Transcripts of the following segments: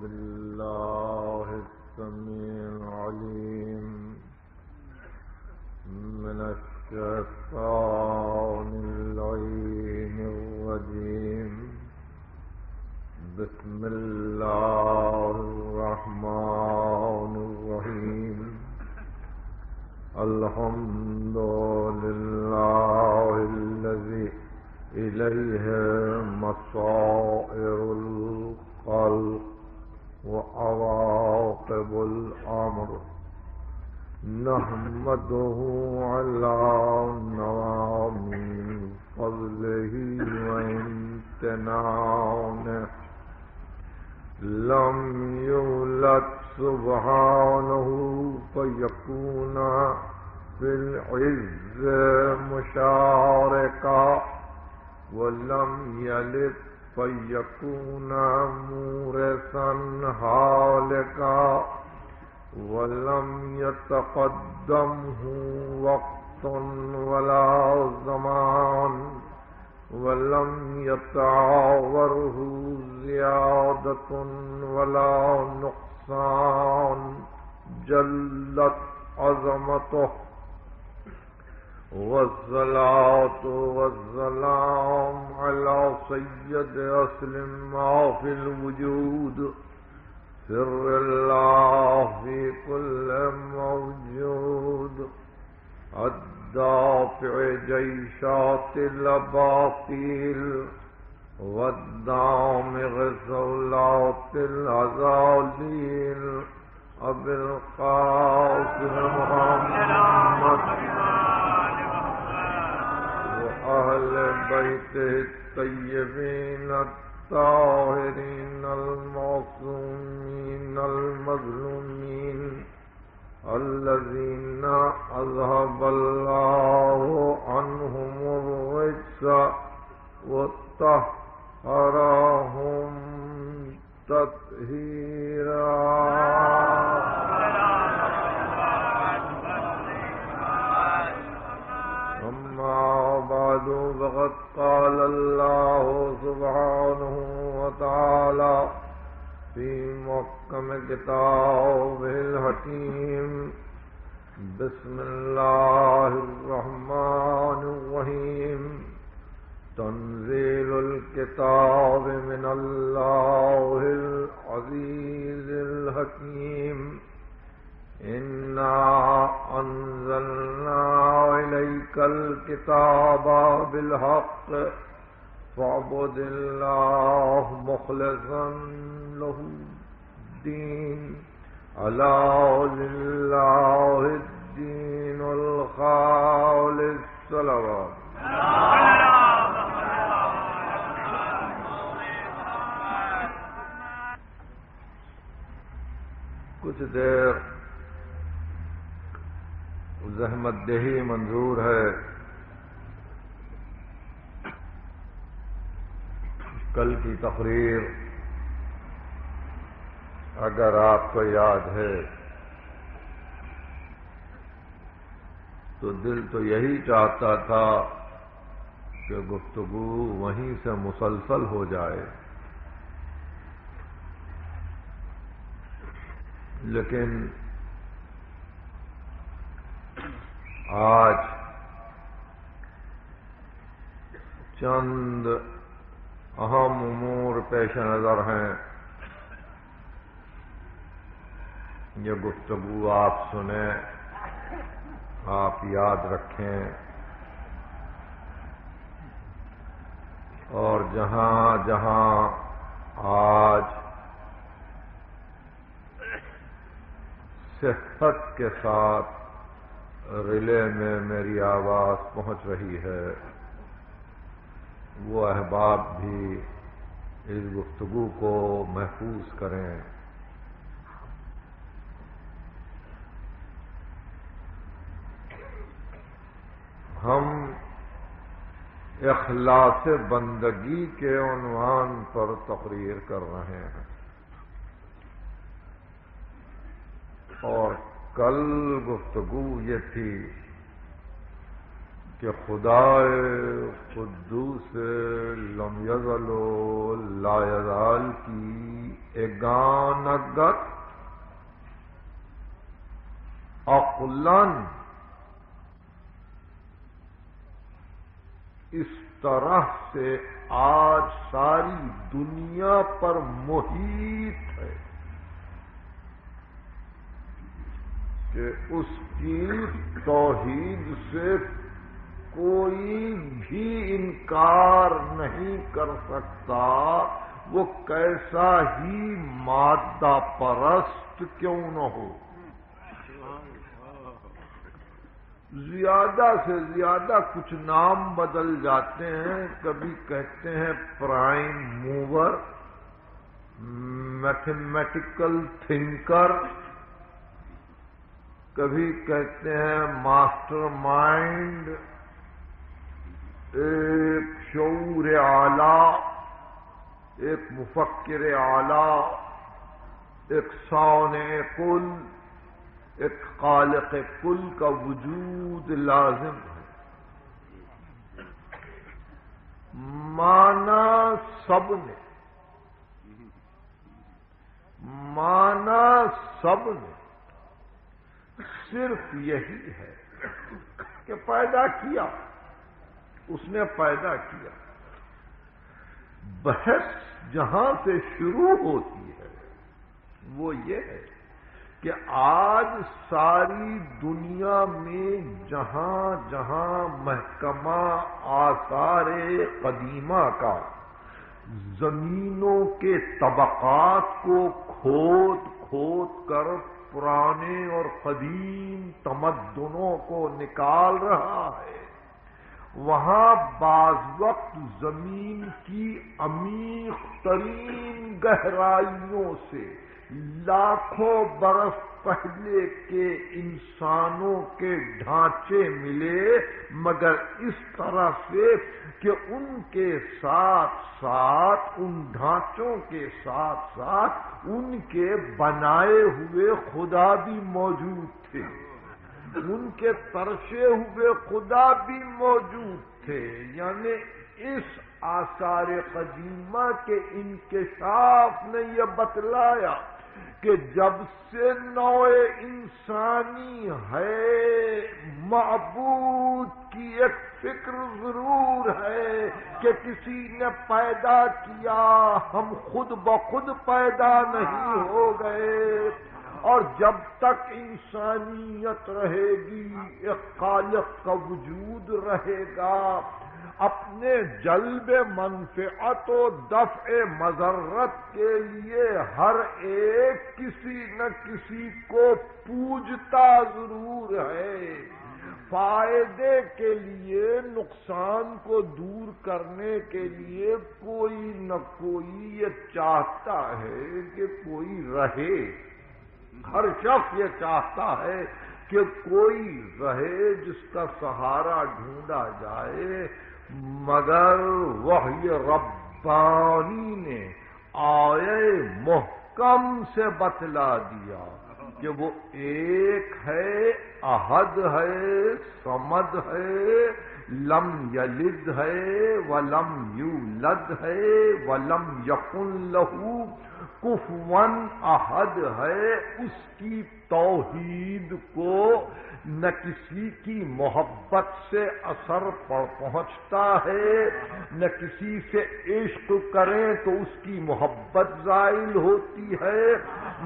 بالله السميع العليم من الشيطان اللعين الرجيم. بسم الله الرحمن الرحيم. الحمد لله الذي إليه مصائر الخلق وعواقب الأمر. نحمده على نوام فضله وامتنانه. لم يولد سبحانه فيكون في العز مشاركا، ولم يلد فيكون مورثا هالكا، ولم يتقدمه وقت ولا زمان، ولم يتعاوره زيادة ولا نقصان. جلت عظمته. والصلاة والسلام على سيد أصل ما في الوجود، سر الله في كل موجود، الدافع جيشات الأباطيل، والدامغ صولات الأزاليل، أبي القاسم محمد وأهل بيته الطيبين الطاهرين المعصومين المظلومين، الذين أذهب الله عنهم الرجس وطهرهم تطهيرا. أما بعد، فقد قال الله سبحانه وتعالى في محكم كتابه الحكيم. بسم الله الرحمن الرحيم. تنزيل الكتاب من الله العزيز الحكيم. إنا أنزلنا إليك الكتاب بالحق فاعبد الله مخلصا له الدين. ألا لله الدين الخالص. صلوات. کچھ دیر زحمت دہی منظور ہے. کل کی تقریر اگر آپ کو یاد ہے تو دل تو یہی چاہتا تھا کہ گفتگو وہیں سے مسلسل ہو جائے، لیکن آج چند اہم امور پیش نظر ہیں. یہ گفتگو آپ سنیں، آپ یاد رکھیں، اور جہاں جہاں آج صحت کے ساتھ ریلے میں میری آواز پہنچ رہی ہے، وہ احباب بھی اس گفتگو کو محفوظ کریں. ہم اخلاص بندگی کے عنوان پر تقریر کر رہے ہیں، اور کل گفتگو یہ تھی کہ خدا قدوس لم یزل و لا یزال کی اگانگت عقلاً اس طرح سے آج ساری دنیا پر محیط ہے کہ اس کی توحید سے کوئی بھی انکار نہیں کر سکتا، وہ کیسا ہی مادہ پرست کیوں نہ ہو۔ زیادہ سے زیادہ کچھ نام بدل جاتے ہیں، کبھی کہتے ہیں پرائم موور، میتھمیٹیکل تھنکر، کبھی کہتے ہیں ماسٹر مائنڈ، ایک شعور اعلی، ایک مفکر اعلی، ایک صانع کل، ایک خالق کل کا وجود لازم ہے۔ مانا سب نے صرف یہی ہے کہ پیدا کیا، اس نے پیدا کیا۔ بحث جہاں سے شروع ہوتی ہے وہ یہ ہے کہ آج ساری دنیا میں جہاں جہاں محکمہ آثار قدیمہ کا زمینوں کے طبقات کو کھود کھود کر پرانے اور قدیم تمدنوں کو نکال رہا ہے، وہاں بعض وقت زمین کی عمیق ترین گہرائیوں سے لاکھوں برس پہلے کے انسانوں کے ڈھانچے ملے، مگر اس طرح سے کہ ان کے ساتھ ساتھ، ان ڈھانچوں کے ساتھ ساتھ ان کے بنائے ہوئے خدا بھی موجود تھے، ان کے ترشے ہوئے خدا بھی موجود تھے۔ یعنی اس آثار قدیمہ کے انکشاف نے یہ بتلایا کہ جب سے نوع انسانی ہے، معبود کی ایک فکر ضرور ہے کہ کسی نے پیدا کیا، ہم خود بخود پیدا نہیں ہو گئے، اور جب تک انسانیت رہے گی ایک خالق کا وجود رہے گا، اپنے جلب منفعت و دفع مضرت کے لیے ہر ایک کسی نہ کسی کو پوجتا ضرور ہے، فائدے کے لیے نقصان کو دور کرنے کے لیے کوئی نہ کوئی یہ چاہتا ہے کہ کوئی رہے، ہر شخص یہ چاہتا ہے کہ کوئی رہے جس کا سہارا ڈھونڈا جائے، مگر وحی ربانی نے آیے محکم سے بتلا دیا کہ وہ ایک ہے، احد ہے، صمد ہے، لم یلد ہے ولم یولد ہے ولم یکن لہ کفوا احد ہے۔ اس کی توحید کو نہ کسی کی محبت سے اثر پہنچتا ہے، نہ کسی سے عشق کریں تو اس کی محبت زائل ہوتی ہے،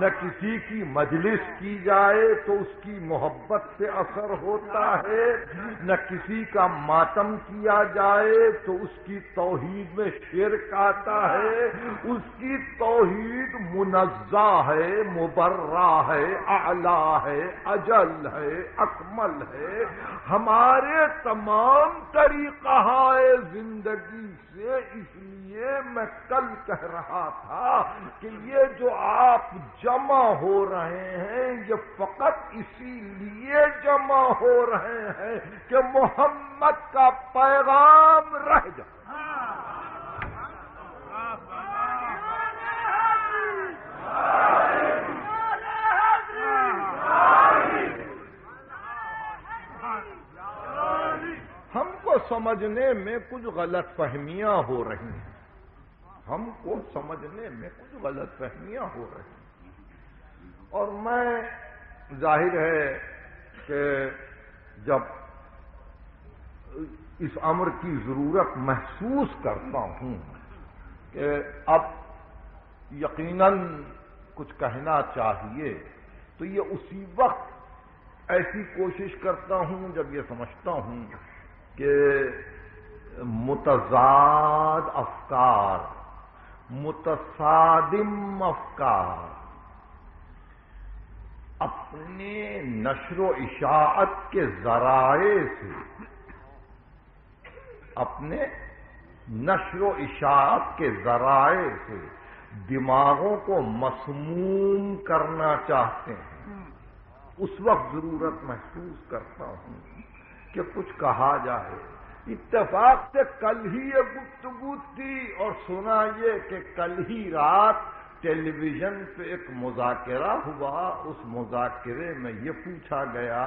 نہ کسی کی مجلس کی جائے تو اس کی محبت سے اثر ہوتا ہے، نہ کسی کا ماتم کیا جائے تو اس کی توحید میں شرک آتا ہے۔ اس کی توحید منزہ ہے، مبرہ ہے، اعلی ہے، اجل ہے، اکمل ہے۔ ہمارے تمام طریقہ زندگی سے، اس لیے میں کل کہہ رہا تھا کہ یہ جو آپ جمع ہو رہے ہیں یہ فقط اسی لیے جمع ہو رہے ہیں کہ محمد کا پیغام رہ جائے۔ ہم کو سمجھنے میں کچھ غلط فہمیاں ہو رہی ہیں۔ ہم کو سمجھنے میں کچھ غلط فہمیاں ہو رہی ہیں، اور میں ظاہر ہے کہ جب اس امر کی ضرورت محسوس کرتا ہوں کہ اب یقیناً کچھ کہنا چاہیے، تو یہ اسی وقت ایسی کوشش کرتا ہوں جب یہ سمجھتا ہوں کہ متضاد افکار، متصادم افکار اپنے نشر و اشاعت کے ذرائع سے، اپنے نشر و اشاعت کے ذرائع سے دماغوں کو مسموم کرنا چاہتے ہیں، اس وقت ضرورت محسوس کرتا ہوں کہ کچھ کہا جائے۔ اتفاق سے کل ہی یہ گفتگو تھی، اور سنا یہ کہ کل ہی رات ٹیلی ویژن پہ ایک مذاکرہ ہوا، اس مذاکرے میں یہ پوچھا گیا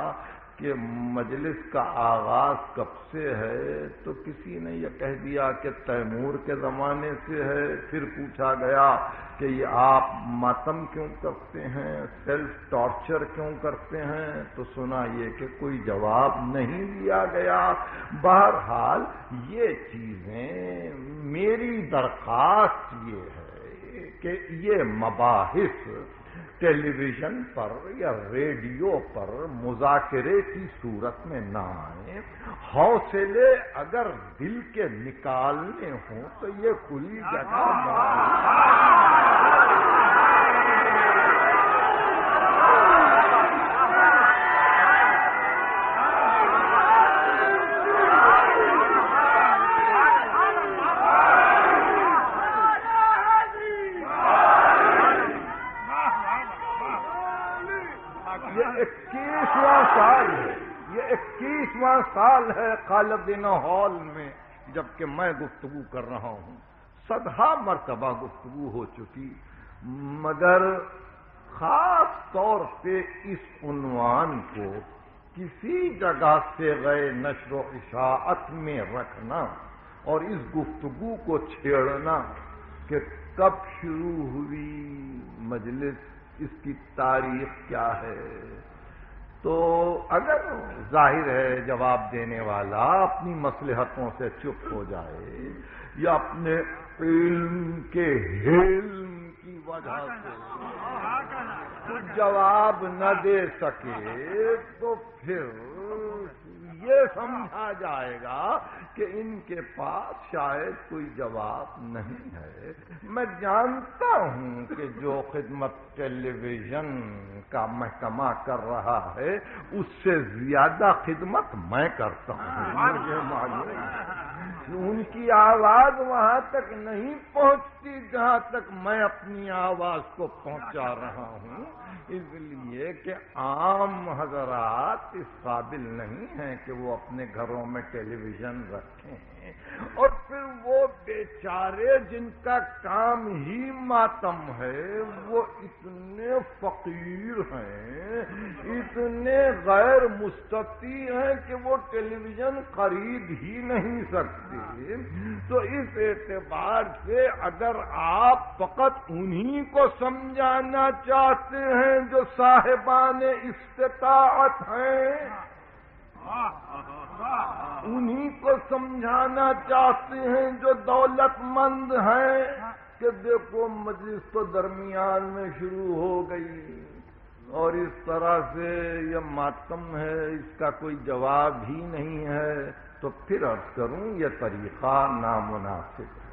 کہ مجلس کا آغاز کب سے ہے، تو کسی نے یہ کہہ دیا کہ تیمور کے زمانے سے ہے۔ پھر پوچھا گیا کہ یہ آپ ماتم کیوں کرتے ہیں، سیلف ٹارچر کیوں کرتے ہیں، تو سنا یہ کہ کوئی جواب نہیں دیا گیا۔ بہرحال یہ چیزیں، میری درخواست یہ ہے کہ یہ مباحث ٹیلی ویژن پر یا ریڈیو پر مذاکرے کی صورت میں نہ آئیں۔ حوصلے اگر دل کے نکالنے ہوں تو یہ کھلی جگہ یہ 21واں سال ہے خالدینہ ہال میں جبکہ میں گفتگو کر رہا ہوں۔ 100 مرتبہ گفتگو ہو چکی، مگر خاص طور پہ اس عنوان کو کسی جگہ سے غیر نشر و اشاعت میں رکھنا اور اس گفتگو کو چھیڑنا کہ کب شروع ہوئی مجلس، اس کی تاریخ کیا ہے، تو اگر ظاہر ہے جواب دینے والا اپنی مصلحتوں سے چپ ہو جائے یا اپنے علم کے حلم کی وجہ سے کچھ جواب نہ دے سکے، تو پھر یہ سمجھا جائے گا کہ ان کے پاس شاید کوئی جواب نہیں ہے۔ میں جانتا ہوں کہ جو خدمت ٹیلی ویژن کا محکمہ کر رہا ہے اس سے زیادہ خدمت میں کرتا ہوں، مجھے معلوم ہے۔ ان کی آواز وہاں تک نہیں پہنچتی جہاں تک میں اپنی آواز کو پہنچا رہا ہوں، اس لیے کہ عام حضرات اس قابل نہیں ہیں کہ وہ اپنے گھروں میں ٹیلی ویژن رکھیں، اور پھر وہ بیچارے جن کا کام ہی ماتم ہے وہ اتنے فقیر ہیں، اتنے غیر مستطیع ہیں کہ وہ ٹیلی ویژن خرید ہی نہیں سکتے۔ تو اس اعتبار سے اگر آپ فقط انہی کو سمجھانا چاہتے ہیں جو صاحبان استطاعت ہیں، انہی کو سمجھانا چاہتے ہیں جو دولت مند ہیں کہ دیکھو مجلس تو درمیان میں شروع ہو گئی اور اس طرح سے یہ ماتم ہے، اس کا کوئی جواب ہی نہیں ہے، تو پھر عرض کروں یہ طریقہ نامناسب ہے۔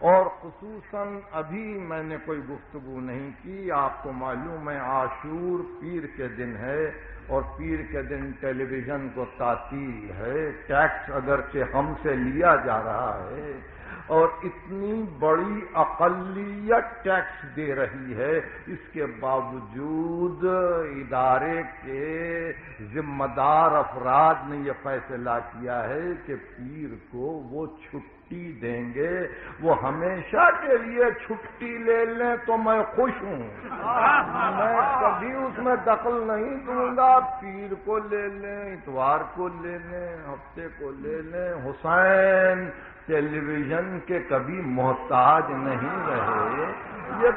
اور خصوصاً ابھی میں نے کوئی گفتگو نہیں کی، آپ کو معلوم ہے عاشور پیر کے دن ہے اور پیر کے دن ٹیلی ویژن کو تعطیل ہے، ٹیکس اگرچہ ہم سے لیا جا رہا ہے اور اتنی بڑی اقلیت ٹیکس دے رہی ہے، اس کے باوجود ادارے کے ذمہ دار افراد نے یہ فیصلہ کیا ہے کہ پیر کو وہ چھٹی دیں گے، وہ ہمیشہ کے لیے چھٹی لے لیں تو میں خوش ہوں، میں کبھی اس میں دخل نہیں دوں گا، پیر کو لے لیں، اتوار کو لے لیں، ہفتے کو لے لیں، حسین ٹیلی ویژن کے کبھی محتاج نہیں رہے. یہ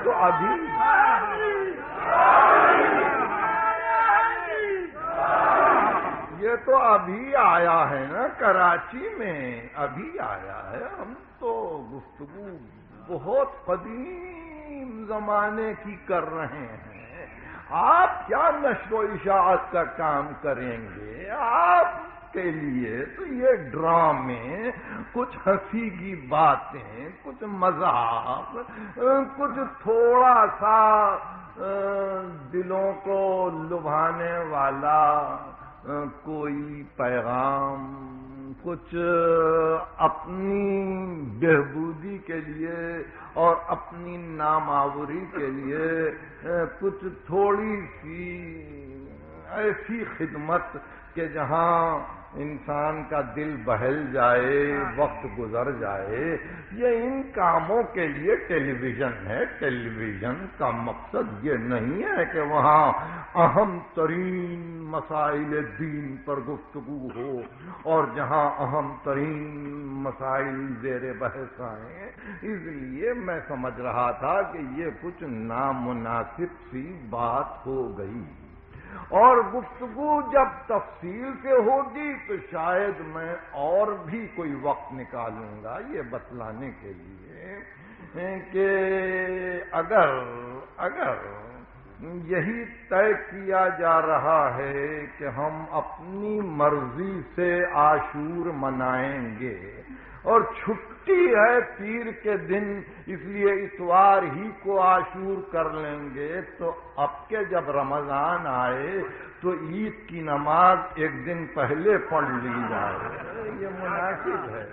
تو ابھی آیا ہے نا کراچی میں، ابھی آیا ہے. ہم تو گفتگو بہت قدیم زمانے کی کر رہے ہیں. آپ کیا نشر و اشاعت کا کام کریں گے؟ آپ کے لیے تو یہ ڈرامے، کچھ ہنسی کی باتیں، کچھ مذاق، کچھ تھوڑا سا دلوں کو لبھانے والا کوئی پیغام، کچھ اپنی بہبودی کے لیے اور اپنی نامآوری کے لیے کچھ تھوڑی سی ایسی خدمت کہ جہاں انسان کا دل بہل جائے، وقت گزر جائے، یہ ان کاموں کے لیے ٹیلی ویژن ہے. ٹیلی ویژن کا مقصد یہ نہیں ہے کہ وہاں اہم ترین مسائل دین پر گفتگو ہو اور جہاں اہم ترین مسائل زیر بحث آئیں. اس لیے میں سمجھ رہا تھا کہ یہ کچھ نامناسب سی بات ہو گئی، اور گفتگو جب تفصیل سے ہوگی تو شاید میں اور بھی کوئی وقت نکالوں گا یہ بتلانے کے لیے کہ اگر یہی طے کیا جا رہا ہے کہ ہم اپنی مرضی سے عاشور منائیں گے اور چھٹی ہے پیر کے دن اس لیے اتوار ہی کو عاشور کر لیں گے، تو اب کے جب رمضان آئے تو عید کی نماز ایک دن پہلے پڑھ لی جائے، یہ مناسب ہے.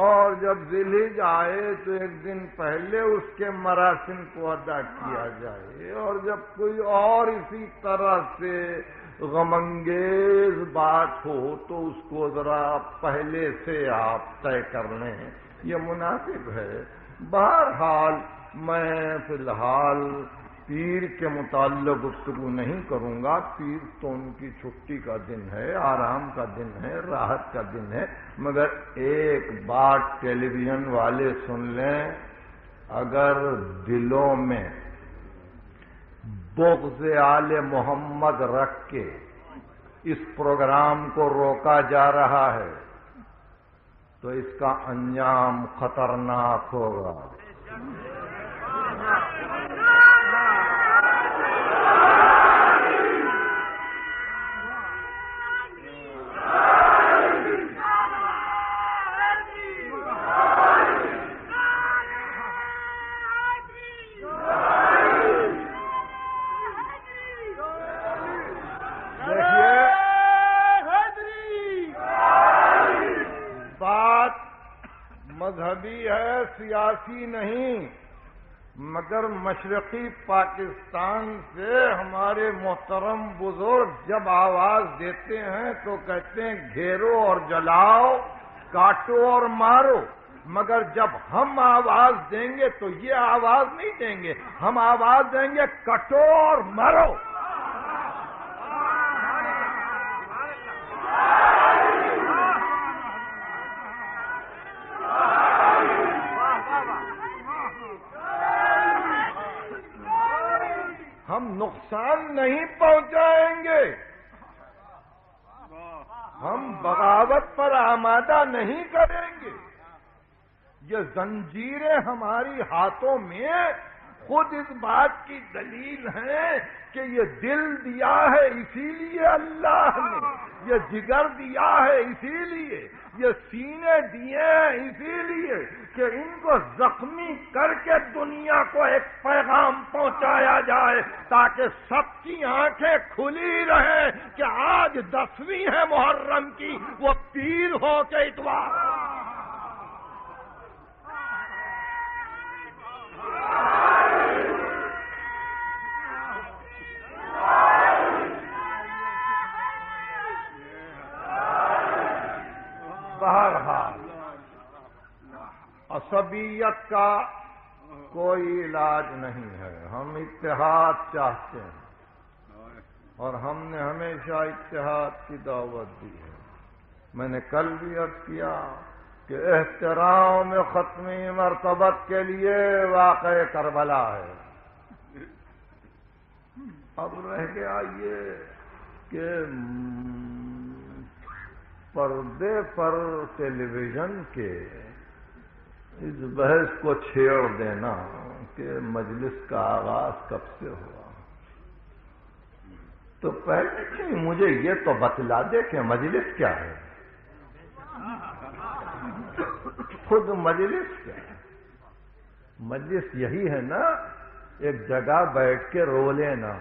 اور جب ذیلحج آئے تو ایک دن پہلے اس کے مراسم کو ادا کیا جائے، اور جب کوئی اور اسی طرح سے غم انگیز بات ہو تو اس کو ذرا پہلے سے آپ طے کر لیں، یہ مناسب ہے. بہرحال میں فی الحال پیر کے متعلق گفتگو نہیں کروں گا. پیر تو ان کی چھٹی کا دن ہے، آرام کا دن ہے، راحت کا دن ہے. مگر ایک بات ٹیلی ویژن والے سن لیں، اگر دلوں میں بغض آل محمد رکھ کے اس پروگرام کو روکا جا رہا ہے تو اس کا انجام خطرناک ہوگا. مذہبی ہے، سیاسی نہیں، مگر مشرقی پاکستان سے ہمارے محترم بزرگ جب آواز دیتے ہیں تو کہتے ہیں گھیرو اور جلاؤ، کاٹو اور مارو. مگر جب ہم آواز دیں گے تو یہ آواز نہیں دیں گے، ہم آواز دیں گے کٹو اور مرو. ہم نقصان نہیں پہنچائیں گے، ہم بغاوت پر آمادہ نہیں کریں گے. یہ زنجیریں ہماری ہاتھوں میں خود اس بات کی دلیل ہے کہ یہ دل دیا ہے اسی لیے اللہ نے، یہ جگر دیا ہے اسی لیے، یہ سینے دیے ہیں اسی لیے کہ ان کو زخمی کر کے دنیا کو ایک پیغام پہنچایا جائے تاکہ سب کی آنکھیں کھلی رہیں کہ آج 10ویں ہے محرم کی، وہ پیر ہو کے اتوار. بہرحال عصبیت کا کوئی علاج نہیں ہے. ہم اتحاد چاہتے ہیں اور ہم نے ہمیشہ اتحاد کی دعوت دی ہے. میں نے کل بھی عرض کیا کہ احترام ختمی مرتبت کے لیے واقع کربلا ہے۔ اب رہ گیا یہ کہ پردے پر ٹیلی ویژن کے اس بحث کو چھیڑ دینا کہ مجلس کا آغاز کب سے ہوا، تو پہلے مجھے یہ تو بتلا دے کہ مجلس کیا ہے، خود مجلس کیا ہے؟ مجلس یہی ہے نا، ایک جگہ بیٹھ کے رو لینا،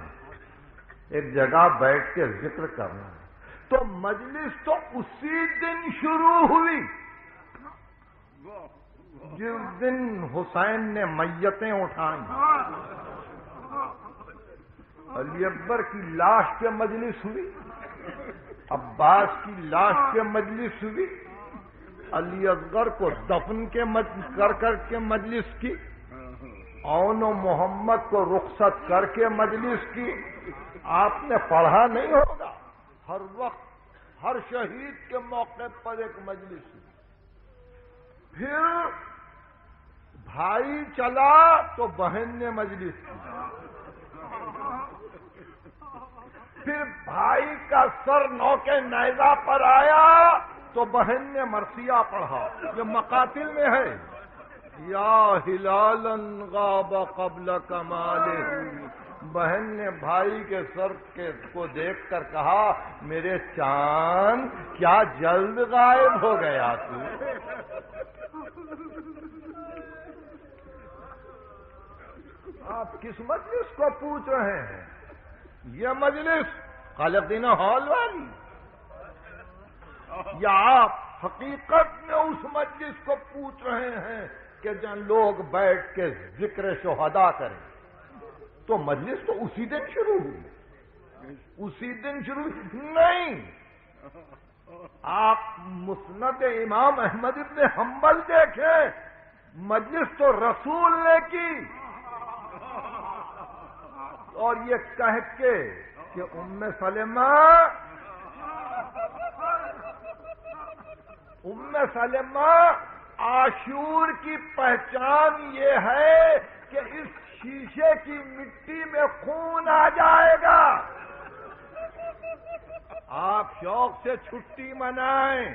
ایک جگہ بیٹھ کے ذکر کرنا۔ تو مجلس تو اسی دن شروع ہوئی جس دن حسین نے میتیں اٹھائیں، علی اکبر کی لاش پہ مجلس ہوئی، عباس کی لاش پہ مجلس ہوئی، علی اصغر کو دفن کر کے مجلس کی، اون و محمد کو رخصت کر کے مجلس کی۔ آپ نے پڑھا نہیں ہوگا، ہر وقت ہر شہید کے موقع پر ایک مجلس ہوئی۔ پھر بھائی چلا تو بہن نے مجلس کی، پھر بھائی کا سر نوکے نیزہ پر آیا تو بہن نے مرثیہ پڑھا، یہ مقاتل میں ہے۔ یا ہلالا غاب قبل کمالہ، بہن نے بھائی کے سر کو دیکھ کر کہا میرے چاند کیا جلد غائب ہو گیا تو؟ آپ کس مجلس کو پوچھ رہے ہیں؟ یہ مجلس خالق دین ہال والی، یا آپ حقیقت میں اس مجلس کو پوچھ رہے ہیں کہ جہاں لوگ بیٹھ کے ذکر شہداء کریں؟ تو مجلس تو اسی دن شروع ہوئی، اسی دن شروع نہیں۔ آپ مسند امام احمد ابن حنبل دیکھیں، مجلس تو رسول نے کی، اور یہ کہہ کے کہ ام سلمہ عاشور کی پہچان یہ ہے کہ اس شیشے کی مٹی میں خون آ جائے گا۔ آپ شوق سے چھٹی منائیں،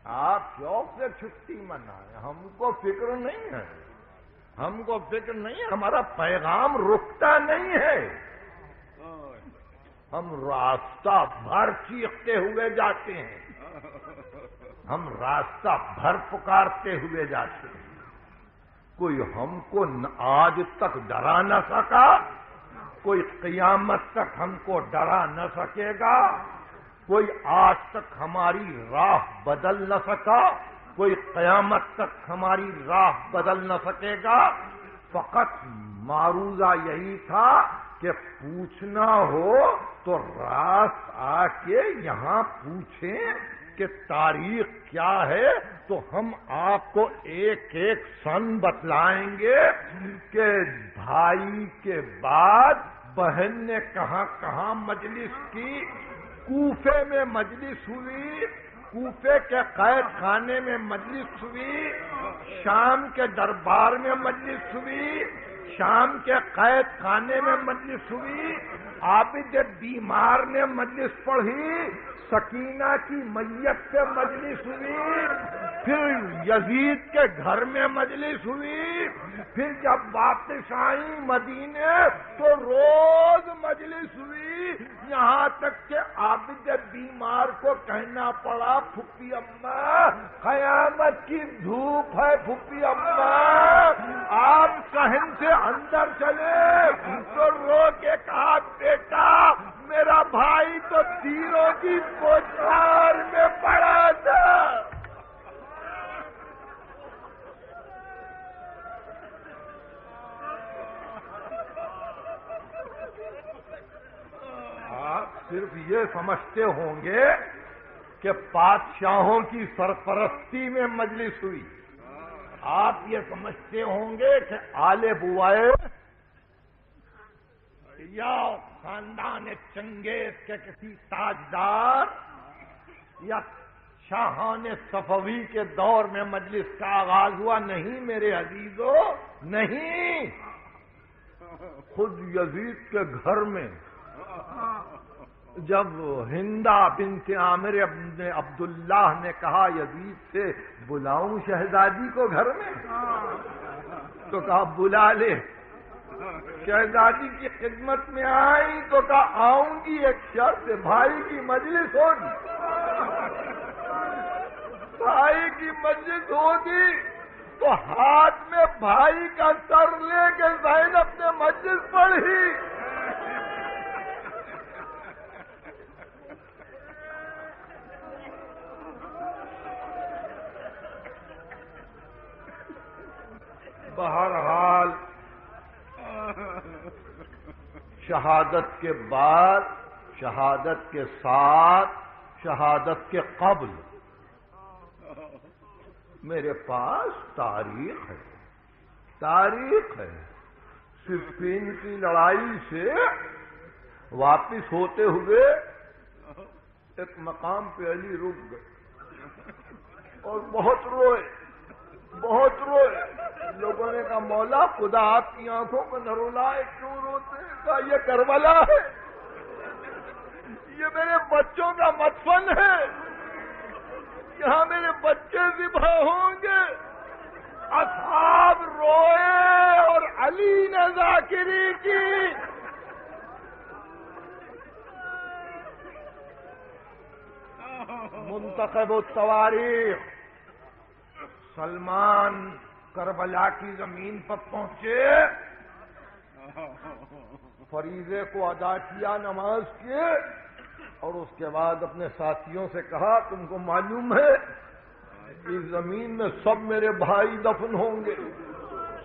آپ شوق سے چھٹی منائیں، ہم کو فکر نہیں ہے، ہم کو فکر نہیں ہے، ہمارا پیغام رکتا نہیں ہے، ہم راستہ بھر چیختے ہوئے جاتے ہیں، ہم راستہ بھر پکارتے ہوئے جاتے ہیں۔ کوئی ہم کو آج تک ڈرا نہ سکا، کوئی قیامت تک ہم کو ڈرا نہ سکے گا، کوئی آج تک ہماری راہ بدل نہ سکا، کوئی قیامت تک ہماری راہ بدل نہ سکے گا۔ فقط معروضہ یہی تھا کہ پوچھنا ہو تو راست آ کے یہاں پوچھیں کہ تاریخ کیا ہے، تو ہم آپ کو ایک ایک سن بتلائیں گے کہ بھائی کے بعد بہن نے کہاں کہاں مجلس کی۔ کوفے میں مجلس ہوئی، کوفے کے قید خانے میں مجلس ہوئی، شام کے دربار میں مجلس ہوئی، شام کے قید خانے میں مجلس ہوئی، عابد بیمار نے مجلس پڑھی، سکینہ کی میت سے مجلس ہوئی، پھر یزید کے گھر میں مجلس ہوئی، پھر جب واپس آئی مدینے تو روز مجلس ہوئی، یہاں تک کہ عابد بیمار کو کہنا پڑا پھپھی اماں قیامت کی دھوپ ہے، پھپھی اماں آپ صحن سے اندر چلے، تو رو کے کہا بیٹا میرا بھائی تو تیروں کی بوچھار میں پڑا تھا۔ آپ صرف یہ سمجھتے ہوں گے کہ بادشاہوں کی سرپرستی میں مجلس ہوئی، آپ یہ سمجھتے ہوں گے کہ آل بوائے یا خاندان چنگیز کے کسی تاجدار یا شاہان صفوی کے دور میں مجلس کا آغاز ہوا؟ نہیں میرے عزیزو، نہیں، خود یزید کے گھر میں جب ہندا بنت عامر ابن عبداللہ نے کہا یزید سے بلاؤں شہزادی کو گھر میں، تو کہا بلا لے۔ شہزادی کی خدمت میں آئی تو کہا آؤں گی، ایک شرط، بھائی کی مجلس ہوگی، بھائی کی مجلس ہوگی۔ تو ہاتھ میں بھائی کا سر لے کے زینب نے مجلس پڑھی۔ بہرحال شہادت کے بعد، شہادت کے ساتھ، شہادت کے قبل میرے پاس تاریخ ہے، تاریخ ہے۔ صفین کی لڑائی سے واپس ہوتے ہوئے ایک مقام پہ علی رک گئے اور بہت روئے، بہت روئے۔ لوگوں نے کہا مولا خدا آپ کی آنکھوں کو نہ رلائے، کیوں روتے ہیں؟ کہا یہ کربلا ہے، یہ میرے بچوں کا مدفن ہے، یہاں میرے بچے ذبح ہوں گے۔ اصحاب روئے اور علی نے ذاکری کی۔ منتخب التواریخ سلمان کربلا کی زمین پر پہنچے، فریضے کو ادا کیا، نماز کی، اور اس کے بعد اپنے ساتھیوں سے کہا تم کو معلوم ہے اس زمین میں سب میرے بھائی دفن ہوں گے،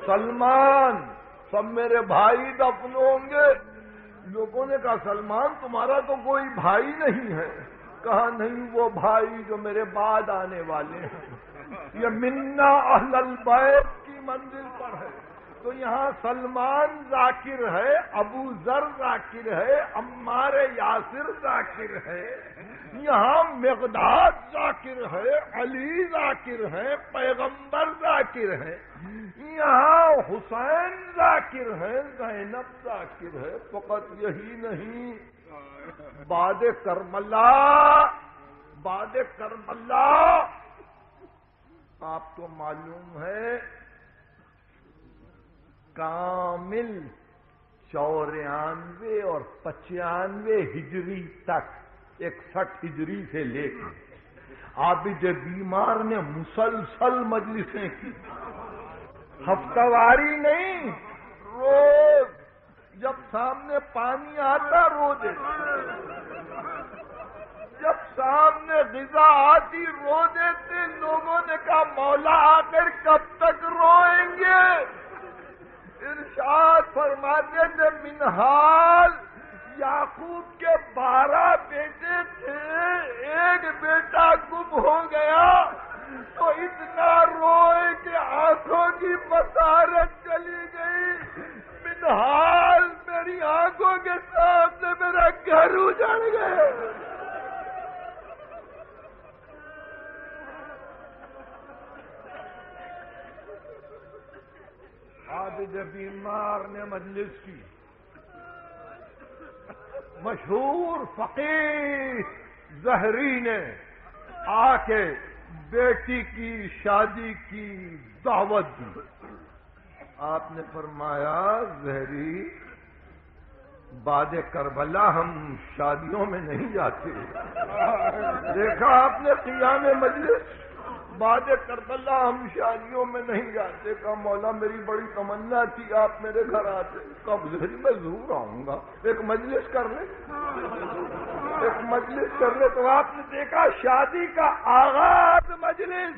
سلمان سب میرے بھائی دفن ہوں گے۔ لوگوں نے کہا سلمان تمہارا تو کوئی بھائی نہیں ہے۔ کہا نہیں، وہ بھائی جو میرے بعد آنے والے ہیں، یہ منا اہل البیت کی منزل پر ہے۔ تو یہاں سلمان ذاکر ہے، ابو ذر ذاکر ہے، عمار یاسر ذاکر ہے، یہاں مقداد ذاکر ہے، علی ذاکر ہے، پیغمبر ذاکر ہے، یہاں حسین ذاکر ہے، زینب ذاکر ہے۔ فقط یہی نہیں، بعد کربلا، بعد کربلا آپ کو معلوم ہے کامل 94 اور 95 ہجری تک، 61 ہجری سے لے کے عابد بیمار نے مسلسل مجلسیں کی، ہفتہ واری نہیں، روز جب سامنے پانی آتا رو دیتے، جب سامنے غذا آتی رو دیتے۔ لوگوں نے کہا مولا آخر کب تک روئیں گے؟ ارشاد فرماتے تھے منہال یعقوب کے 12 بیٹے تھے، ایک بیٹا گم ہو گیا تو اتنا روئے کہ آنکھوں کی بصارت چلی گئی۔ منہال میری آنکھوں کے سامنے میرا گھر اجڑ گیا۔ عابد بیمار نے مجلس کی، مشہور فقیہ زہری نے آ کے بیٹی کی شادی کی دعوت دی۔ آپ نے فرمایا زہری بعد کربلا ہم شادیوں میں نہیں جاتے۔ دیکھا آپ نے قیام مجلس، بعد کربلا ہم شادیوں میں نہیں جاتے۔ کہا مولا میری بڑی تمنا تھی آپ میرے گھر آتے۔ کب زہری میں ضرور آؤں گا، ایک مجلس کر لیں، ایک مجلس کر لیں۔ تو آپ نے دیکھا شادی کا آغاز مجلس۔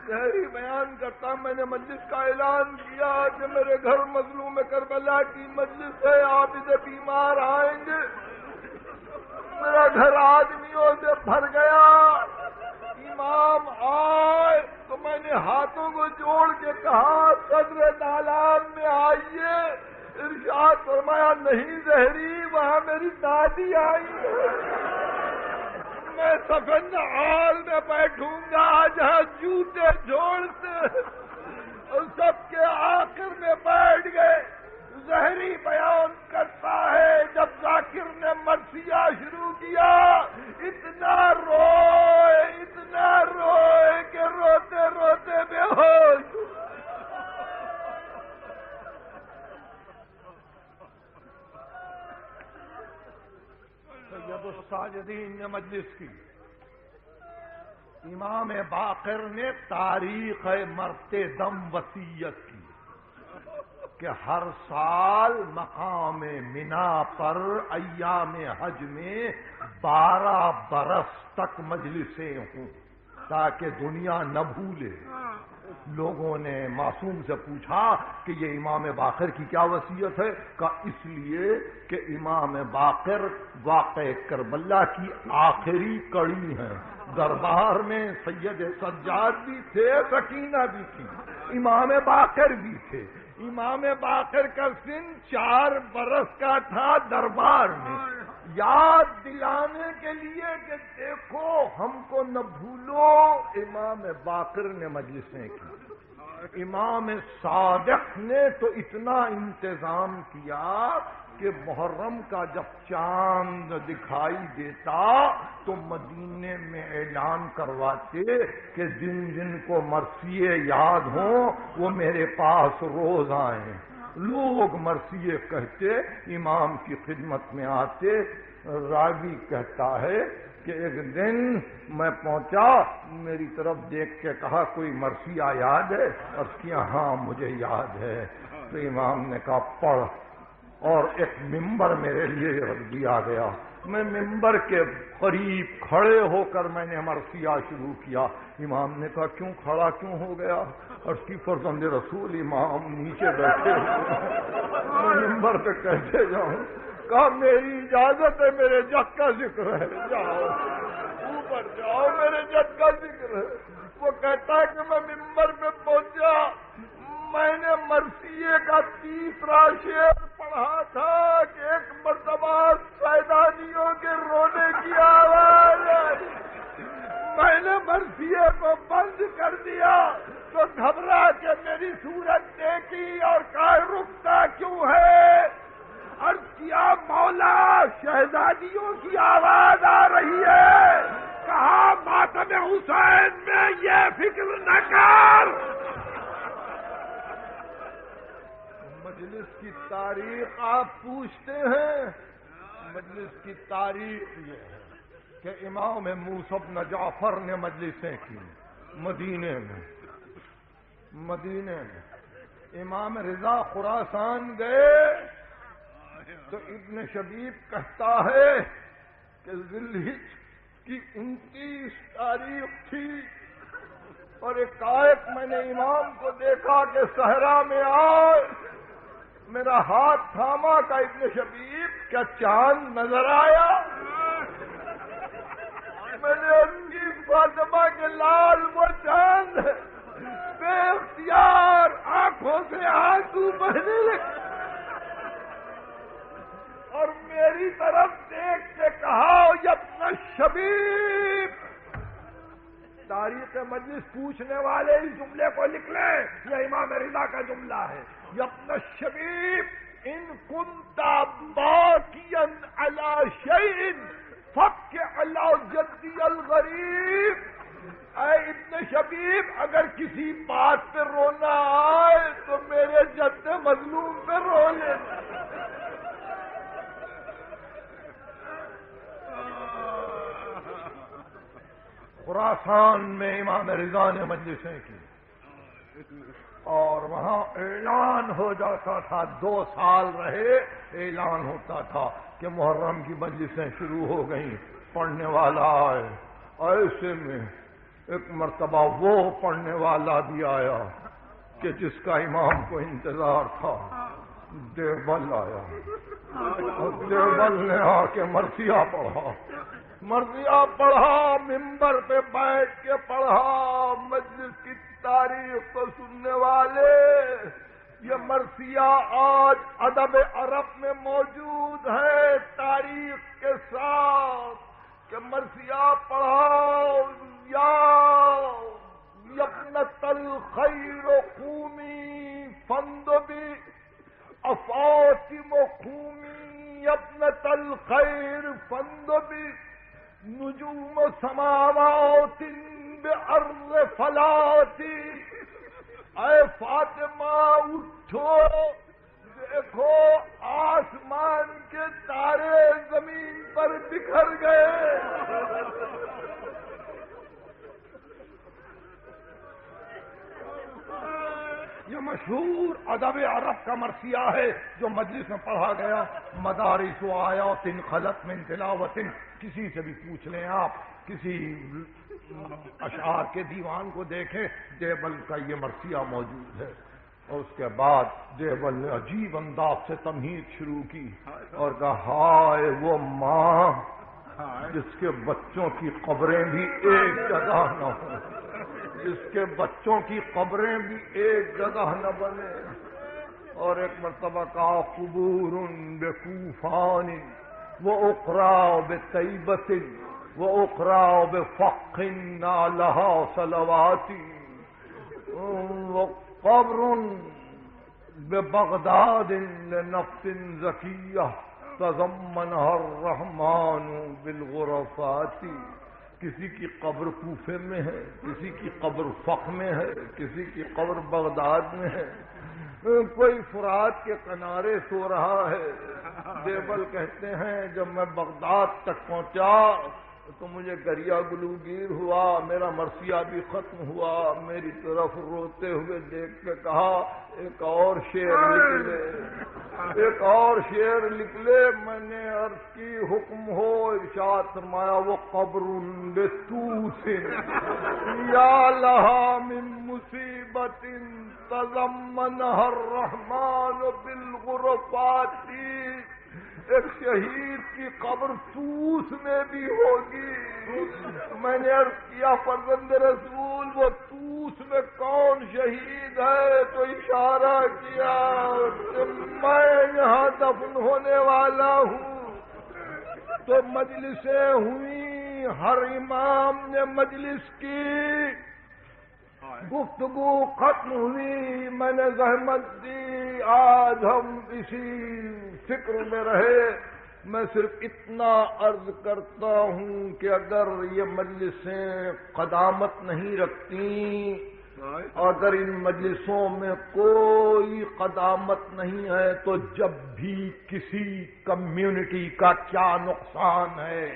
زہری بیان کرتا میں نے مجلس کا اعلان کیا کہ میرے گھر مظلوم کربلا کی مجلس ہے، عابد بیمار آئیں گے۔ میرا گھر آدمیوں سے بھر گیا۔ امام آئے تو میں نے ہاتھوں کو جوڑ کے کہا صدر دالان میں آئیے۔ ارشاد فرمایا نہیں زہری، وہاں میری دادی آئی ہے۔ صفے نعال میں بیٹھوں گا جہاں جوتے جوڑتے، اور سب کے آخر میں بیٹھ گئے۔ ظہری بیان کرتا ہے جب ذاکر نے مرثیہ شروع کیا اتنا روئے کہ روتے روتے بے ہوش۔ سید الساجدین نے مجلس کی، امام باقر نے تاریخ مرتے دم وصیت کی کہ ہر سال مقام منا پر ایام حج میں 12 برس تک مجلسیں ہوں تاکہ دنیا نہ بھولے۔ لوگوں نے معصوم سے پوچھا کہ یہ امام باقر کی کیا وصیت ہے؟ کہا اس لیے کہ امام باقر واقع کربلا کی آخری کڑی ہیں۔ دربار میں سید سجاد بھی تھے، سکینہ بھی تھی، امام باقر بھی تھے۔ امام باقر کا سن 4 برس کا تھا۔ دربار میں یاد دلانے کے لیے کہ دیکھو ہم کو نہ بھولو، امام باقر نے مجلسیں کی۔ امام صادق نے تو اتنا انتظام کیا کہ محرم کا جب چاند دکھائی دیتا تو مدینے میں اعلان کرواتے کہ جن جن کو مرثیے یاد ہوں وہ میرے پاس روز آئیں۔ لوگ مرثیے کہتے، امام کی خدمت میں آتے۔ راوی کہتا ہے کہ ایک دن میں پہنچا، میری طرف دیکھ کے کہا کوئی مرثیہ یاد ہے؟ عرض کیا ہاں مجھے یاد ہے۔ تو امام نے کہا پڑھ، اور ایک ممبر میرے لیے رکھ دیا گیا۔ میں ممبر کے قریب کھڑے ہو کر میں نے مرثیہ شروع کیا۔ امام نے کہا کیوں کھڑا کیوں ہو گیا؟ عرض کی فرزند رسول امام نیچے بیٹھے میں ممبر پہ کیسے جاؤں؟ کہا میری اجازت ہے، میرے جد کا ذکر ہے، جاؤ اوپر جاؤ، میرے جد کا ذکر ہے۔ وہ کہتا ہے کہ میں ممبر پہ پہنچا، میں نے مرثیے کا 3 شعر پڑھا تھا کہ ایک مرتبہ سیدانیوں کے رونے کی آواز آئی۔ میں نے مرثیے کو بند کر دیا تو گھبرا کے میری صورت دیکھی اور کہا رکتا کیوں ہے؟ عرض کیا مولا شہزادیوں کی آواز آ رہی ہے۔ کہا ماتم حسین میں یہ فکر نہ کر۔ مجلس کی تاریخ آپ پوچھتے ہیں، مجلس کی تاریخ یہ ہے کہ امام موسیٰ بن جعفر نے مجلسیں کی مدینے میں۔ امام رضا خراسان گئے تو ابن شبیب کہتا ہے کہ ذوالحجہ کی 29 تاریخ تھی اور ایک میں نے امام کو دیکھا کہ صحرا میں آئے، میرا ہاتھ تھاما کا ابن شبیب کیا چاند نظر آیا؟ میں نے ان کی فاطمہ کے لال وہ چاند بے اختیار آنکھوں سے آنسو بہنے لگے اور میری طرف دیکھ کے کہا ابن شبیب۔ تاریخ مجلس پوچھنے والے اس جملے کو لکھ لیں، یہ امام رضا کا جملہ ہے۔ ابن شبیب ان كنت باقیا علی شیء فبک علی جدی الغریب۔ اے ابن شبیب اگر کسی بات پہ رونا آئے تو میرے جد مظلوم پہ رو لے۔ خراسان میں امام رضا نے مجلسیں کی اور وہاں اعلان ہو جاتا تھا، 2 سال رہے، اعلان ہوتا تھا کہ محرم کی مجلسیں شروع ہو گئیں، پڑھنے والا آئے۔ ایسے میں ایک مرتبہ وہ پڑھنے والا بھی آیا کہ جس کا امام کو انتظار تھا، دیوبند آیا اور دیوبند نے آ کے مرثیہ پڑھا، ممبر پہ بیٹھ کے پڑھا۔ مجلس کی تاریخ کو سننے والے، یہ مرثیہ آج ادب عرب میں موجود ہے تاریخ کے ساتھ۔ کہ مرثیہ پڑھاؤ یا ابنۃ الخیر قومی فاندبی افاطم قومی ابنۃ الخیر فاندبی نجوم سماوات بعرض فلاتی، اے فاطمہ اٹھو، دیکھو آسمان کے تارے زمین پر بکھر گئے۔ یہ مشہور ادب عرب کا مرثیہ ہے جو مجلس میں پڑھا گیا۔ مدارس و آیات خلت من تلاوت، کسی سے بھی پوچھ لیں آپ، کسی اشعار کے دیوان کو دیکھیں، دیوبل کا یہ مرثیہ موجود ہے۔ اور اس کے بعد دیوبل نے عجیب انداز سے تمہید شروع کی اور کہا ہائے وہ ماں جس کے بچوں کی قبریں بھی ایک جگہ نہ ہوں، جس کے بچوں کی قبریں بھی ایک جگہ نہ بنے۔ اور ایک مرتبہ کہا قبور بکوفان وأخرى بطیبۃ وأخرى بفق لها صلوات وقبر ببغداد لنفس زکیہ تضمنها الرحمن بالغرفات۔ کسی کی قبر کوفے میں ہے، کسی کی قبر فق میں ہے، کسی کی قبر بغداد میں ہے، کوئی فرات کے کنارے سو رہا ہے۔ دیوبل کہتے ہیں جب میں بغداد تک پہنچا تو مجھے گریا گلوگیر ہوا، میرا مرثیہ بھی ختم ہوا، میری طرف روتے ہوئے دیکھ کے کہا ایک اور شعر لکھ لے، ایک اور شعر لکھ لے۔ میں نے عرض کی حکم ہو، ارشاد فرمایا وہ قبر بطوس یا لہا من مصیبت تضمنها الرحمن بالغرفات۔ ایک شہید کی قبر توس میں بھی ہوگی۔ میں نے عرض کیا فرزند رسول وہ توس میں کون شہید ہے؟ تو اشارہ کیا کہ میں یہاں دفن ہونے والا ہوں۔ تو مجلسیں ہوئی، ہر امام نے مجلس کی، گفتگو ختم ہوئی، میں نے زحمت دی، آج ہم اسی فکر میں رہے۔ میں صرف اتنا عرض کرتا ہوں کہ اگر یہ مجلسیں قدامت نہیں رکھتی، اگر ان مجلسوں میں کوئی قدامت نہیں ہے تو جب بھی کسی کمیونٹی کا کیا نقصان ہے،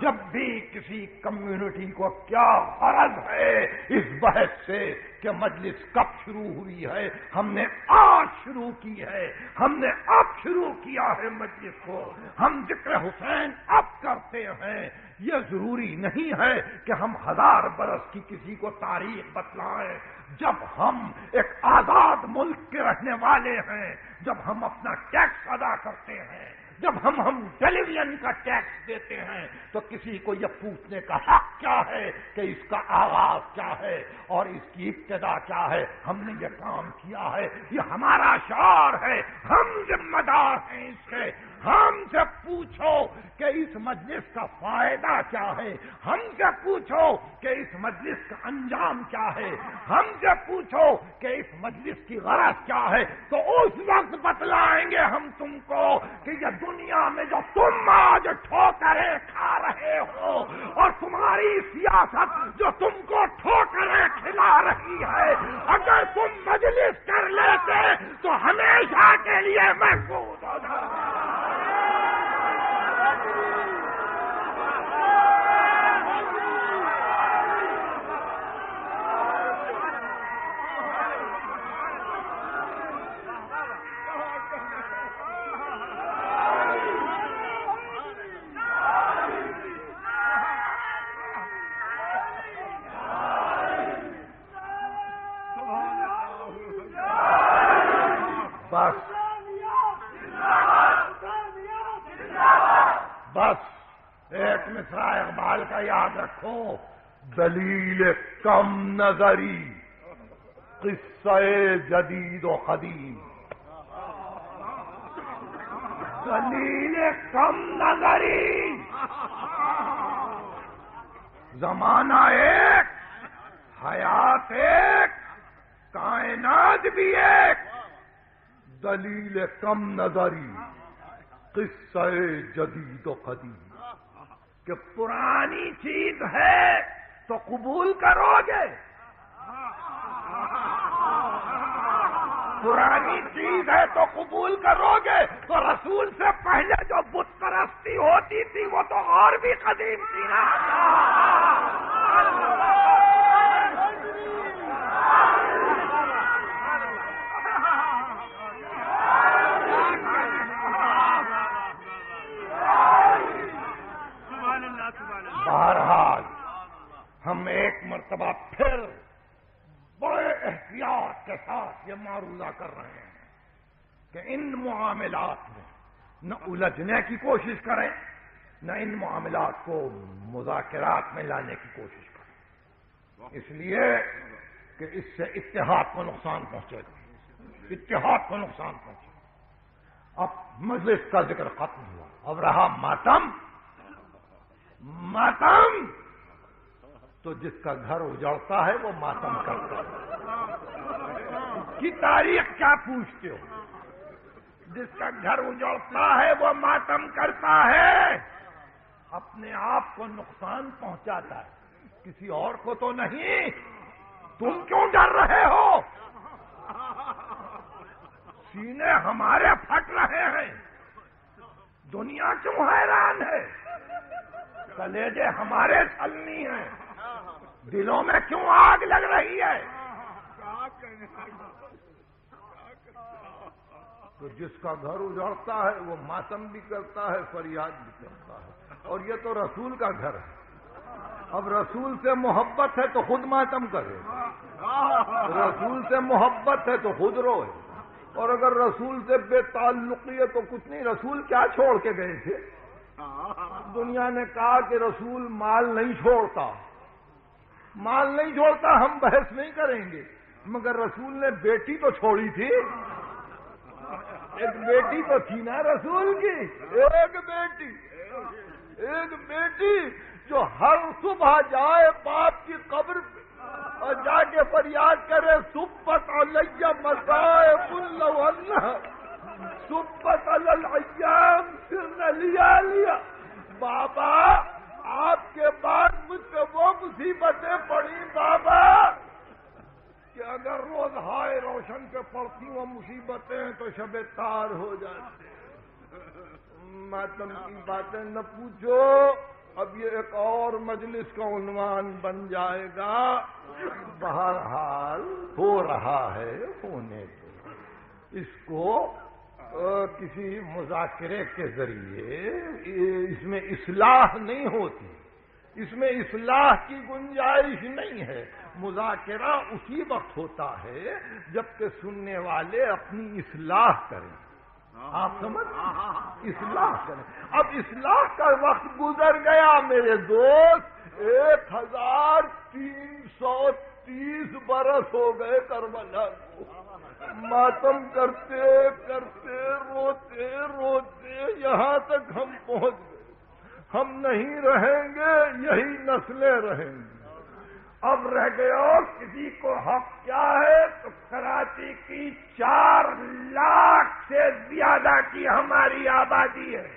جب بھی کسی کمیونٹی کو کیا غرض ہے اس بحث سے کہ مجلس کب شروع ہوئی ہے، ہم نے آج شروع کی ہے، ہم نے اب شروع کیا ہے مجلس کو، ہم ذکر حسین اب کرتے ہیں۔ یہ ضروری نہیں ہے کہ ہم 1000 برس کی کسی کو تاریخ بتلائیں۔ جب ہم ایک آزاد ملک کے رہنے والے ہیں، جب ہم اپنا ٹیکس ادا کرتے ہیں، جب ہم ٹیلی ویژن کا ٹیکس دیتے ہیں تو کسی کو یہ پوچھنے کا حق کیا ہے کہ اس کا آغاز کیا ہے اور اس کی ابتدا کیا ہے۔ ہم نے یہ کام کیا ہے، یہ ہمارا شعار ہے، ہم ذمہ دار ہیں اس کے۔ ہم سے پوچھو کہ اس مجلس کا فائدہ کیا ہے، ہم سے پوچھو کہ اس مجلس کا انجام کیا ہے، ہم سے پوچھو کہ اس مجلس کی غرض کیا ہے، تو اس وقت بتلائیں گے ہم تم کو کہ یہ دنیا میں جو تم آج ٹھوکریں کھا رہے ہو اور تمہاری سیاست جو تم کو ٹھوکریں کھلا رہی ہے، اگر تم مجلس کر لیتے تو ہمیشہ کے لیے محفوظ ہو جاتا۔ بس ایک مصرع اقبال کا یاد رکھو، دلیل کم نظری قصہ جدید و قدیم، دلیل کم نظری زمانہ ایک، حیات ایک، کائنات بھی ایک، دلیل کم نظری، قصہ جدید و قدیم، کہ پرانی چیز ہے تو قبول کرو گے، پرانی چیز ہے تو قبول کرو گے، تو رسول سے پہلے جو بت پرستی ہوتی تھی وہ تو اور بھی قدیم تھی نا۔ بہرحال ہم ایک مرتبہ پھر بڑے احتیاط کے ساتھ یہ معروضہ کر رہے ہیں کہ ان معاملات میں نہ الجھنے کی کوشش کریں، نہ ان معاملات کو مذاکرات میں لانے کی کوشش کریں، اس لیے کہ اس سے اتحاد کو نقصان پہنچے گا، اتحاد کو نقصان پہنچے گا۔ اب مجلس کا ذکر ختم ہوا، اب رہا ماتم۔ ماتم تو جس کا گھر اجڑتا ہے وہ ماتم کرتا ہے، کی تاریخ کیا پوچھتے ہو؟ جس کا گھر اجڑتا ہے وہ ماتم کرتا ہے، اپنے آپ کو نقصان پہنچاتا ہے، کسی اور کو تو نہیں۔ تم کیوں ڈر رہے ہو؟ سینے ہمارے پھٹ رہے ہیں، دنیا کیوں حیران ہے؟ کلیجے ہمارے چھلنی ہیں، دلوں میں کیوں آگ لگ رہی ہے؟ تو جس کا گھر اجڑتا ہے وہ ماتم بھی کرتا ہے، فریاد بھی کرتا ہے، اور یہ تو رسول کا گھر ہے۔ اب رسول سے محبت ہے تو خود ماتم کرے، رسول سے محبت ہے تو خود روئے، اور اگر رسول سے بے تعلقی ہے تو کچھ نہیں۔ رسول کیا چھوڑ کے گئے تھے؟ دنیا نے کہا کہ رسول مال نہیں چھوڑتا، مال نہیں چھوڑتا، ہم بحث نہیں کریں گے، مگر رسول نے بیٹی تو چھوڑی تھی، ایک بیٹی تو تھی نا رسول کی، ایک بیٹی جو ہر صبح جائے باپ کی قبر پہ اور جا کے فریاد کرے، صبت علیہ مصائب اللہ، صبت علی الایام سرن لیا، بابا آپ کے بعد مجھ پہ وہ مصیبتیں پڑی بابا کہ اگر روز ہائے روشن پہ پڑتی ہوں مصیبتیں تو شب تار ہو جاتے۔ ماتم کی باتیں نہ پوچھو، اب یہ ایک اور مجلس کا عنوان بن جائے گا۔ بہرحال ہو رہا ہے، ہونے دو، اس کو کسی مذاکرے کے ذریعے، اس میں اصلاح نہیں ہوتی، اس میں اصلاح کی گنجائش نہیں ہے۔ مذاکرہ اسی وقت ہوتا ہے جبکہ سننے والے اپنی اصلاح کریں، آپ سمجھ، اصلاح کریں۔ اب اصلاح کا وقت گزر گیا میرے دوست، 1330 برس ہو گئے کربلا کو، ماتم کرتے کرتے روتے روتے یہاں تک ہم پہنچ گئے۔ ہم نہیں رہیں گے، یہی نسلیں رہیں گی۔ اب رہ گیا کسی کو حق کیا ہے تو کراچی کی 4 لاکھ سے زیادہ کی ہماری آبادی ہے،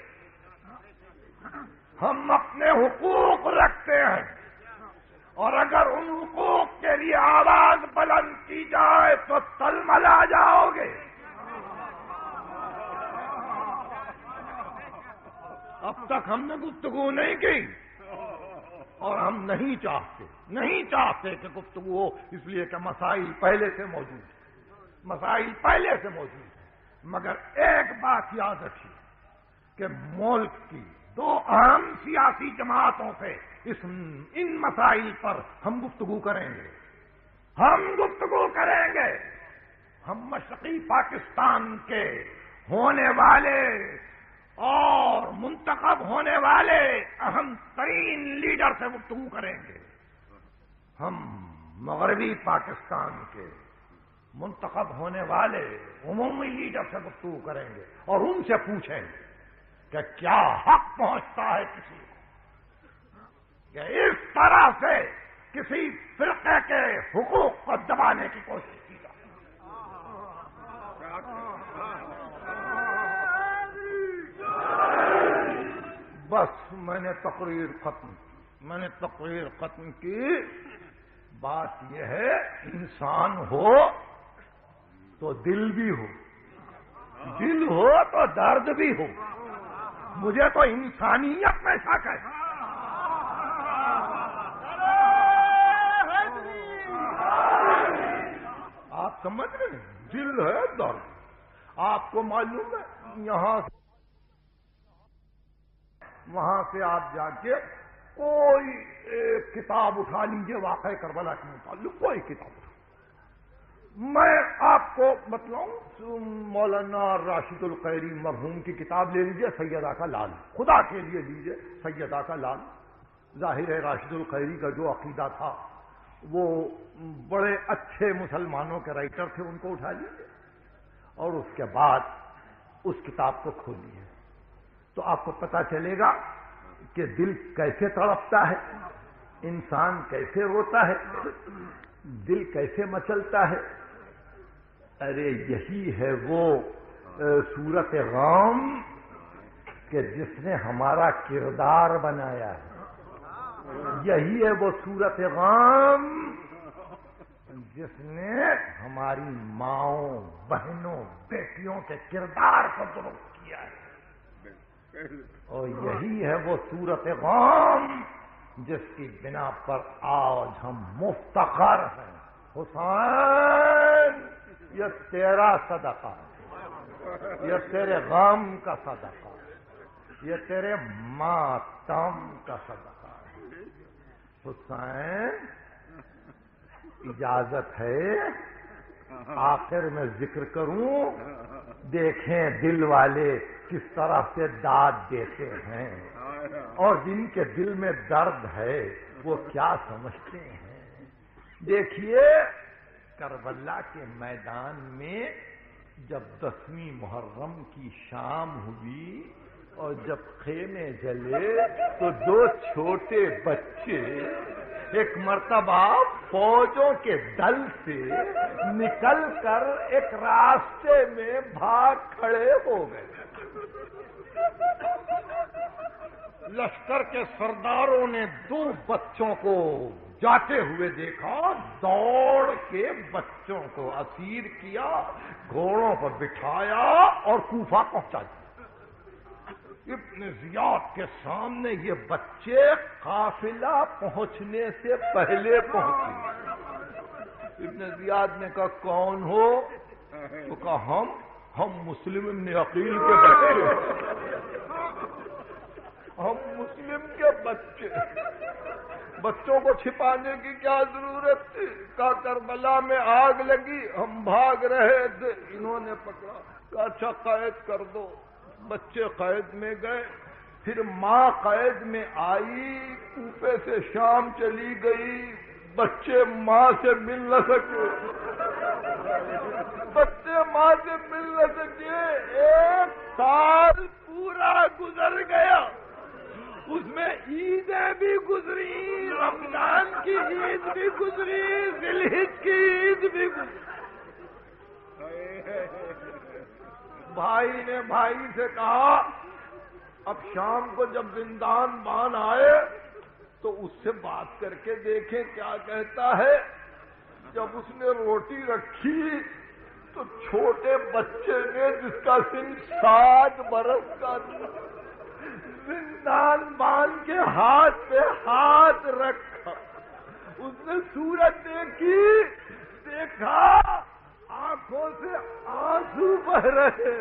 ہم اپنے حقوق رکھتے ہیں، اور اگر ان حقوق کے لیے آواز بلند کی جائے تو تلملا جاؤ گے۔ اب تک ہم نے گفتگو نہیں کی، اور ہم نہیں چاہتے کہ گفتگو ہو، اس لیے کہ مسائل پہلے سے موجود ہیں، مگر ایک بات یاد رکھیے کہ ملک کی 2 اہم سیاسی جماعتوں سے ان مسائل پر ہم گفتگو کریں گے۔ ہم مشرقی پاکستان کے ہونے والے اور منتخب ہونے والے اہم ترین لیڈر سے گفتگو کریں گے، ہم مغربی پاکستان کے منتخب ہونے والے عمومی لیڈر سے گفتگو کریں گے، اور ان سے پوچھیں گے کہ کیا حق پہنچتا ہے کسی کو، کہ اس طرح سے کسی فرقے کے حقوق کو دبانے کی کوشش کی جائے۔ بس میں نے تقریر ختم کی۔ بات یہ ہے انسان ہو تو دل بھی ہو، دل ہو تو درد بھی ہو۔ مجھے تو انسانیت میں شک ہے۔ آپ سمجھ رہے ہیں؟ دل ہے، درد۔ آپ کو معلوم ہے یہاں وہاں سے آپ جا کے کوئی ایک کتاب اٹھا لیجیے واقعہ کربلا کے متعلق، کوئی کتاب اٹھا۔ میں آپ کو بتلاؤں، مولانا راشد القیری مرحوم کی کتاب لے لیجیے، سیدہ کا لال، خدا کے لیے لیجیے سیدہ کا لال۔ ظاہر ہے راشد القیری کا جو عقیدہ تھا وہ بڑے اچھے مسلمانوں کے رائٹر تھے، ان کو اٹھا لیجیے اور اس کے بعد اس کتاب کو کھولیے تو آپ کو پتہ چلے گا کہ دل کیسے تڑپتا ہے، انسان کیسے روتا ہے، دل کیسے مچلتا ہے۔ ارے یہی ہے وہ صورت غم کہ جس نے ہمارا کردار بنایا ہے، یہی ہے وہ صورت غم جس نے ہماری ماؤں، بہنوں، بیٹیوں کے کردار کو درست کیا ہے، اور یہی ہے وہ صورت غم جس کی بنا پر آج ہم مفتخر ہیں۔ حسین، یہ تیرا صدقہ ہے، یہ تیرے غم کا صدقہ ہے، یہ تیرے ماتم کا صدقہ ہے۔ حسین، اجازت ہے آخر میں ذکر کروں، دیکھیں دل والے کس طرح سے داد دیتے ہیں اور جن کے دل میں درد ہے وہ کیا سمجھتے ہیں۔ دیکھیے کربلا کے میدان میں جب 10ویں محرم کی شام ہوئی اور جب خیمے جلے تو 2 چھوٹے بچے ایک مرتبہ فوجوں کے دل سے نکل کر ایک راستے میں بھاگ کھڑے ہو گئے۔ لشکر کے سرداروں نے 2 بچوں کو جاتے ہوئے دیکھا، دوڑ کے بچوں کو اسیر کیا، گھوڑوں پر بٹھایا اور کوفہ پہنچا دیا۔ ابن زیاد کے سامنے یہ بچے قافلہ پہنچنے سے پہلے پہنچے۔ ابن زیاد نے کہا کون ہو؟ تو کہا ہم مسلم ابن عقیل کے بچے، ہم مسلم کے بچے۔ بچوں کو چھپانے کی کیا ضرورت تھی؟ کہا کربلا میں آگ لگی، ہم بھاگ رہے تھے، انہوں نے پکڑا۔ کہا اچھا قید کر دو۔ بچے قید میں گئے، پھر ماں قید میں آئی، کوفے سے شام چلی گئی، بچے ماں سے مل نہ سکے، بچے ماں سے مل نہ سکے۔ 1 سال پورا گزر گیا، اس میں عیدیں بھی گزری، رمضان کی عید بھی گزری، ذی الحجہ کی عید بھی گزری۔ بھائی نے بھائی سے کہا اب شام کو جب زندان بان آئے تو اس سے بات کر کے دیکھیں کیا کہتا ہے۔ جب اس نے روٹی رکھی تو چھوٹے بچے نے جس کا سن 7 برس کا تھا، زندان بان کے ہاتھ پہ ہاتھ رکھا، اس نے صورت دیکھی، دیکھا آنکھوں سے آنسو بہ رہے۔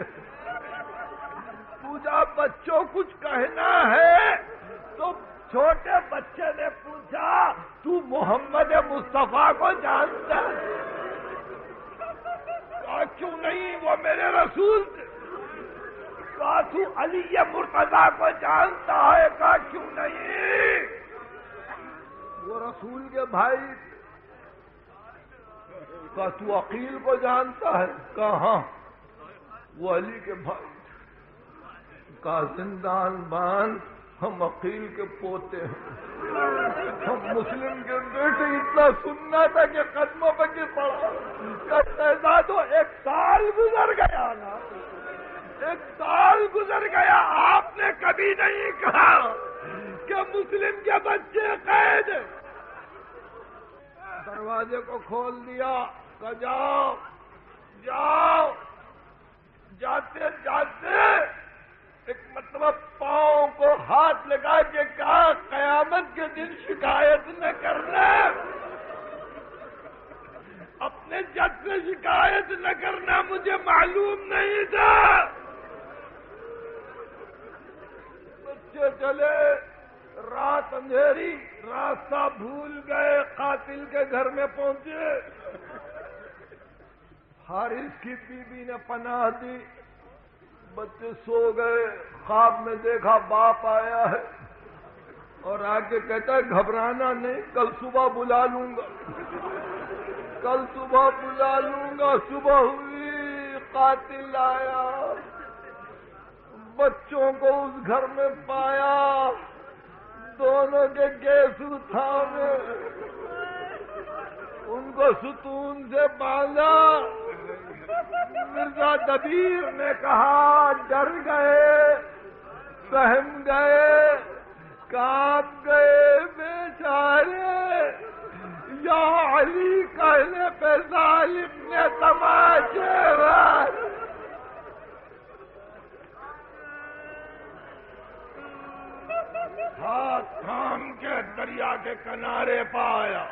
پوچھا بچوں کچھ کہنا ہے؟ تو چھوٹے بچے نے پوچھا تو محمد مصطفیٰ کو جانتا ہے؟ کہا کیوں نہیں، وہ میرے رسول تھے۔ کہا تو علی مرتضیٰ کو جانتا ہے؟ کہا کیوں نہیں، وہ رسول کے بھائی تھے۔ کہا تو عقیل کو جانتا ہے؟ کہا ہاں، وہ علی کے بھائی۔ کہا زندان بان ہم عقیل کے پوتے ہیں، ہم مسلم کے بیٹے، اتنا سننا تھا کہ قدموں پہ گر پڑا۔ شہزادو 1 سال گزر گیا نا، 1 سال گزر گیا، آپ نے کبھی نہیں کہا کہ مسلم کے بچے قید ہیں۔ دروازے کو کھول دیا، کہ جاؤ جاؤ۔ جاتے جاتے ایک مطلب پاؤں کو ہاتھ لگا کے کہا قیامت کے دن شکایت نہ کرنا، اپنے جد سے شکایت نہ کرنا، مجھے معلوم نہیں تھا۔ بچے چلے، رات اندھیری، راستہ بھول گئے، قاتل کے گھر میں پہنچے۔ حارث کی بیوی نے پناہ دی، بچے سو گئے، خواب میں دیکھا باپ آیا ہے اور آ کے کہتا ہے گھبرانا نہیں، کل صبح بلا لوں گا، کل صبح بلا لوں گا۔ صبح ہوئی، قاتل آیا، بچوں کو اس گھر میں پایا، دونوں کے گیسو تھامے، ان کو ستون سے باندھا۔ مرزا دبیر نے کہا ڈر گئے، سہم گئے، کانپ گئے بیچارے، یا علی کہنے پہ ظالم نے تماچے مارے۔ ہاتھ تھام کے دریا کے کنارے پایا،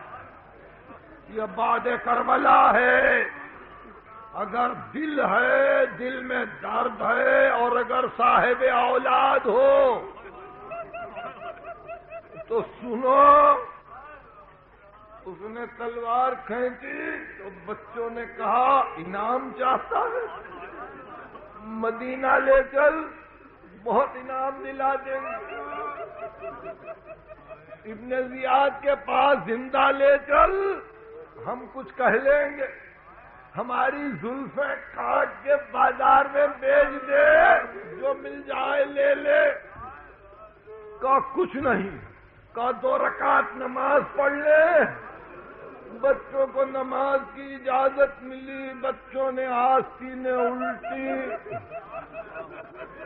یہ باد کربلا ہے۔ اگر دل ہے، دل میں درد ہے، اور اگر صاحب اولاد ہو تو سنو۔ اس نے تلوار کھینچی تو بچوں نے کہا انعام چاہتا ہے، مدینہ لے چل، بہت انعام دلا دیں گے۔ ابن زیاد کے پاس زندہ لے چل، ہم کچھ کہہ لیں گے، ہماری زلفیں کاٹ کے بازار میں بیچ دے، جو مل جائے لے لے۔ کا کچھ نہیں، کا 2 رکعت نماز پڑھ لے۔ بچوں کو نماز کی اجازت ملی، بچوں نے آستینیں الٹی،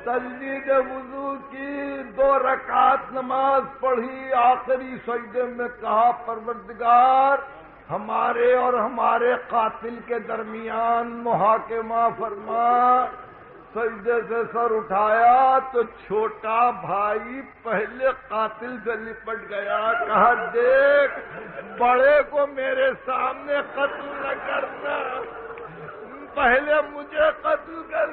تجدید وضو کی، 2 رکعت نماز پڑھی، آخری سجدے میں کہا پروردگار ہمارے اور ہمارے قاتل کے درمیان محاکمہ فرما۔ سجدے سے سر اٹھایا تو چھوٹا بھائی پہلے قاتل سے لپٹ گیا، کہا دیکھ بڑے کو میرے سامنے قتل نہ کرنا، پہلے مجھے قتل کر۔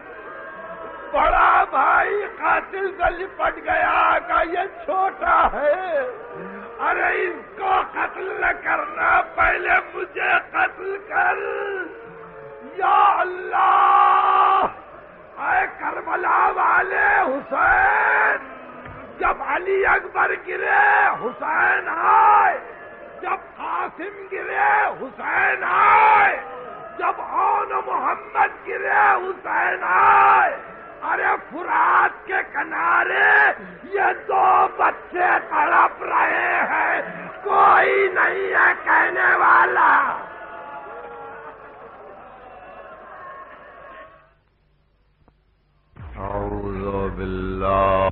بڑا بھائی قاتل سے لپٹ گیا، کہا یہ چھوٹا ہے، ارے اس کو قتل نہ کرنا، پہلے مجھے قتل کر۔ یا اللہ، اے کربلا والے حسین، جب علی اکبر گرے حسین آئے، جب قاسم گرے حسین آئے، جب عون محمد گرے حسین آئے۔ ارے فرات کے کنارے یہ 2 بچے تڑپ رہے ہیں، کوئی نہیں ہے کہنے والا۔ اعوذ باللہ